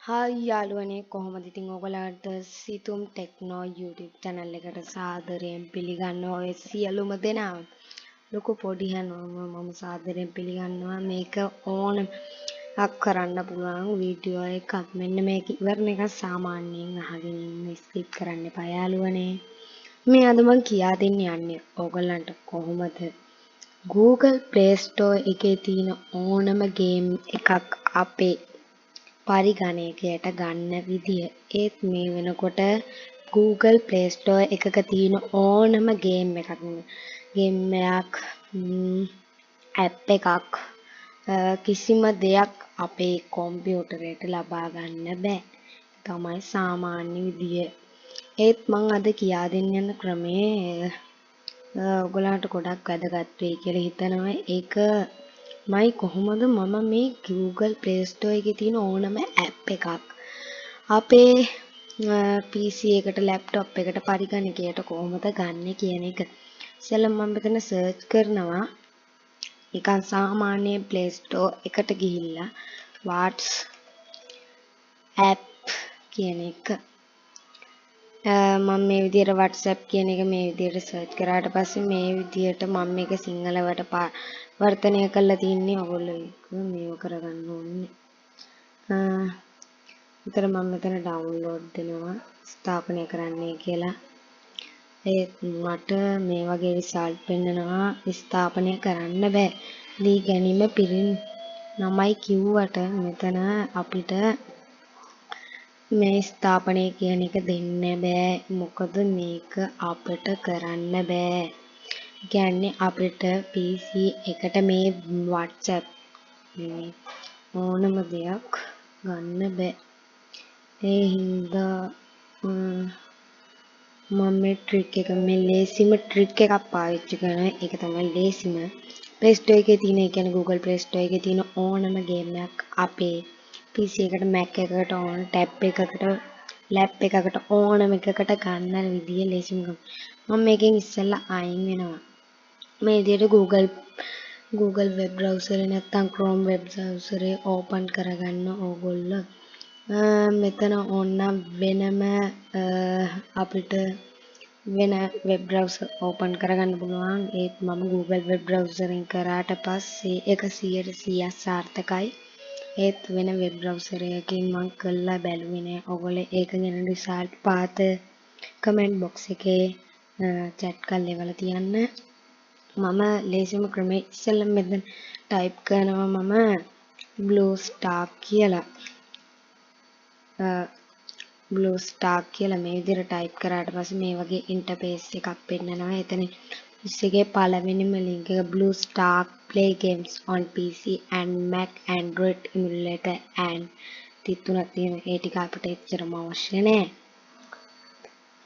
Hi යාළුවනේ කොහොමද ඉතින් ඔයගලන්ට සිතුම් ටෙක්නෝ YouTube channel එකට සාදරයෙන් පිළිගන්නවා ඔය සියලුම දෙනාම ලොකු පොඩි හැමෝම මම සාදරයෙන් පිළිගන්නවා මේක ඕනක් කරන්න පුළුවන් වීඩියෝ එකක් මෙන්න මේක ඉවරන එක සාමාන්‍යයෙන් අහගෙන ඉන්න ස්කිප් කරන්න එපා යාළුවනේ මේ අද මම කියා දෙන්න යන්නේ ඔයගලන්ට කොහොමද Google Play Store එකේ තියෙන ඕනම ගේම් එකක් අපේ පරිගණකයට ගන්න විදිය. ඒත් මේ වෙනකොට Google Play Store එකක තියෙන ඕනම ගේම් එකක් ඇප් එකක් කිසිම දෙයක් අපේ කොම්පියුටරයට ලබා ගන්න බෑ. තමයි සාමාන්‍ය විදිය. ඒත් මම අද කියා දෙන්න යන ක්‍රමය ඔයගොල්ලන්ට ගොඩක් වැදගත් වෙයි කියලා හිතනවා. ඒක මයි කොහොමද මම මේ Google Play Store එකේ තියෙන ඕනම ඇප් එකක් අපේ PC එකට laptop එකට පරිගණකයට කොහොමද ගන්න කියන එක. ඉතින් මම මෙතන search කරනවා නිකන් සාමාන්‍ය Play Store එකට ගිහිල්ලා what's app කියන එක මම මේ විදිහට WhatsApp කියන එක මේ විදිහට search කරාට පස්සේ මේ විදිහට මම මේක සිංහලවට වර්තනය කරලා තින්නේ ඔයගොල්ලෝ මේව කරගන්න ඕනේ. විතර මම මෙතන ඩවුන්ලෝඩ් දෙනවා ස්ථාපනය කරන්නයි කියලා. ඒත් මට මේ වගේ රිසල්ට් පෙන්නනවා ස්ථාපනය කරන්න බෑ. දී ගැනීම පිරින් නමයි කිව්වට මෙතන අපිට මේ ස්ථාපනය කියන එක දෙන්න බෑ. මොකද මේක අපිට කරන්න බෑ. කියන්නේ අපිට PC එකට මේ WhatsApp ඕනම දෙයක් ගන්න බෑ. ඒ හින්දා මම මේ ට්‍රික් එක මේ ලේසිම ට්‍රික් එකක් පාවිච්චි කරනවා. ඒක තමයි ලේසිම Play Store එකේ තියෙන, ඒ කියන්නේ Google Play Store එකේ තියෙන ඕනම ගේම් එකක් අපේ PC එකට Mac එකකට ඕන ටැබ් එකකට ලැප් එකකට ඕනම එකකට ගන්න විදිය ලේසිම මම මේකෙන් ඉස්සෙල්ලා අයින් වෙනවා. මේ විදිහට Google web browser නැත්නම් Chrome web browser ඕපන් කරගන්න ඕගොල්ලෝ මෙතන ඕනනම් වෙනම අපිට වෙන web browser ඕපන් කරගන්න පුළුවන්. ඒත් මම Google web browser එකෙන් කරාට පස්සේ ඒක 100% සාර්ථකයි. ඒත් වෙන web browser එකකින් මම කරලා බැලුවේ නෑ. ඔයගොල්ලෝ ඒක ගැන රිසල්ට් පාත comment box එකේ chat කරලා ඉවලා තියන්න. මම ලේසිම ක්‍රමේ ඉස්සෙල්ලා මෙතන ටයිප් කරනවා මම BlueStack කියලා. BlueStack කියලා මේ විදිහට ටයිප් කරාට පස්සේ මේ වගේ ඉන්ටර්ෆේස් එකක් පෙන්නනවා. එතන ඉස්සෙගේ පළවෙනිම link එක BlueStack play games on PC and Mac Android emulator and තිතුණක් තියෙන. ඒ ටික අපිට එච්චරම අවශ්‍ය නෑ.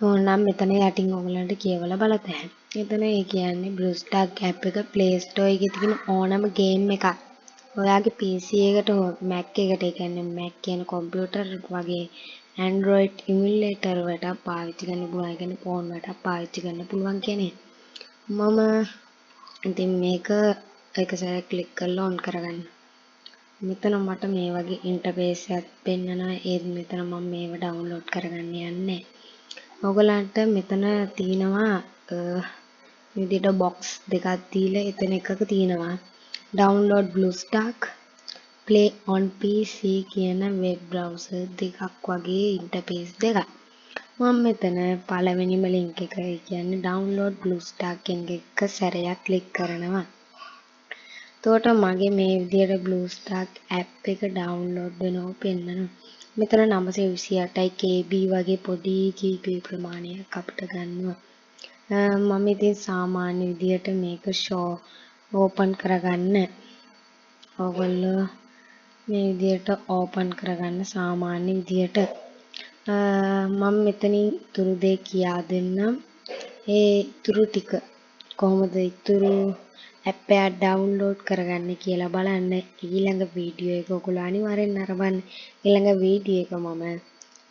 ඕනනම් මෙතන යටින් ඔයගලන්ට කියවලා බලතැහැ. එතන ඒ කියන්නේ BlueStack app එක Play Store එකේ තියෙන ඕනම ගේම් එකක් ඔයාගේ PC එකට හෝ Mac එකට, ඒ කියන්නේ Mac කියන කම්පියුටර් වගේ Android emulator වලට පාවිච්චි කරන්න පුළුවන්. ඒ කියන්නේ ෆෝන් වලට පාවිච්චි කරන්න පුළුවන් කියන්නේ. මම ඉතින් මේක එක සැරයක් ක්ලික් කරලා on කරගන්න. මෙතන මට මේ වගේ ඉන්ටර්ෆේස් එකක් පෙන්නනවා. ඒත් මෙතන මම මේව ඩවුන්ලෝඩ් කරගන්න යන්නේ. ඔයගලන්ට මෙතන තියෙනවා විදිහට box දෙකක් දීලා එතන එකක තියෙනවා download BlueStack play on PC කියන web browser දෙකක් වගේ ඉන්ටර්ෆේස් දෙකක්. මම මෙතන පළවෙනිම link එක කියන්නේ download BlueStack කියන එක සැරයක් ක්ලික් කරනවා. එතකොට මගේ මේ විදිහට BlueStack app එක download වෙනව පෙන්නනවා. මෙතන 928 KB වගේ පොඩි GB ප්‍රමාණයක් අපිට ගන්නවා. මම ඉතින් සාමාන්‍ය විදිහට මේක ඕපන් කරගන්න. ඔයගොල්ලෝ මේ විදිහට ඕපන් කරගන්න සාමාන්‍ය විදිහට. මම මෙතනින් ඉතුරු දෙය කියා දෙන්නම්. ඒ ඉතුරු ටික කොහොමද ඉතුරු ඇප් එක ඩවුන්ලෝඩ් කරගන්න කියලා බලන්න. ඊළඟ වීඩියෝ එක ඔයගොල්ලෝ අනිවාර්යෙන් නරඹන්න. ඊළඟ වීඩියෝ එක මම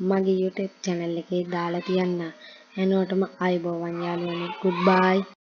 මගේ YouTube channel එකේ දාලා තියන්න. හැමෝටම ආයුබෝවන් යාළුවනේ. goodbye.